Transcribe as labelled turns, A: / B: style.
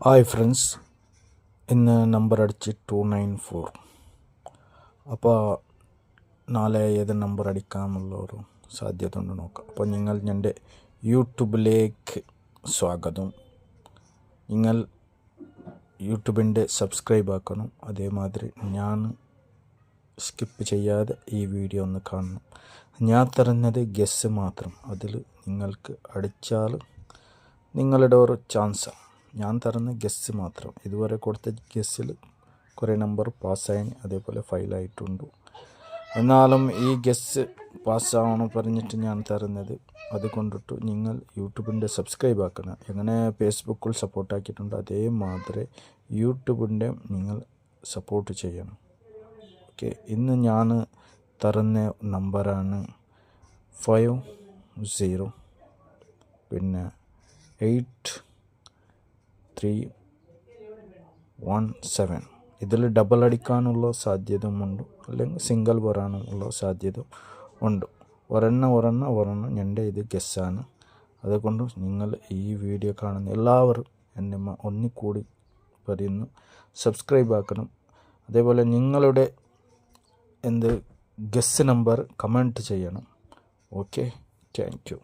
A: Hi friends, ഇന്ന് number അടിച്ച് 294. അപ്പോൾ നാളെ ഏത് നമ്പർ അടിക്കാമെന്നുള്ളൊരു സാധ്യത ഉണ്ട് നോക്കാം. അപ്പോൾ നിങ്ങൾ എൻ്റെ യൂട്യൂബിലേക്ക് സ്വാഗതം. നിങ്ങൾ യൂട്യൂബിൻ്റെ സബ്സ്ക്രൈബ് ആക്കണം. അതേമാതിരി ഞാൻ സ്കിപ്പ് ചെയ്യാതെ ഈ വീഡിയോ ഒന്ന് കാണണം. ഞാൻ തരുന്നത് ഗെസ്സ് മാത്രം. അതിൽ നിങ്ങൾക്ക് അടിച്ചാൽ നിങ്ങളുടെ ഒരു ചാൻസാണ്. ഞാൻ തരുന്ന ഗെസ്സ് മാത്രം. ഇതുവരെ കൊടുത്ത ഗെസ്സിൽ കുറേ നമ്പർ പാസ്സായി, അതേപോലെ ഫെയിലായിട്ടുണ്ട്. എന്നാലും ഈ ഗെസ്സ് പാസ്സാവണം പറഞ്ഞിട്ട് ഞാൻ തരുന്നത്. അതുകൊണ്ടിട്ട് നിങ്ങൾ യൂട്യൂബിൻ്റെ സബ്സ്ക്രൈബ് ആക്കണം. എങ്ങനെ ഫേസ്ബുക്കിൽ സപ്പോർട്ടാക്കിയിട്ടുണ്ട് അതേമാതിരി യൂട്യൂബിൻ്റെ നിങ്ങൾ സപ്പോർട്ട് ചെയ്യണം. ഓക്കെ, ഇന്ന് ഞാൻ തരുന്ന നമ്പറാണ് 50 പിന്നെ 8317. ഇതിൽ ഡബിൾ അടിക്കാനുള്ള സാധ്യതയുമുണ്ട്, അല്ലെങ്കിൽ സിംഗിൾ വരാനുള്ള സാധ്യത ഉണ്ട്. ഒരെണ്ണം എൻ്റെ ഇത് ഗെസ്സാണ്. അതുകൊണ്ട് നിങ്ങൾ ഈ വീഡിയോ കാണുന്ന എല്ലാവരും എന്നെ ഒന്നിക്കൂടി പറയുന്നു, സബ്സ്ക്രൈബ് ആക്കണം. അതേപോലെ നിങ്ങളുടെ ഗെസ് നമ്പർ കമൻറ്റ് ചെയ്യണം. Okay, thank you.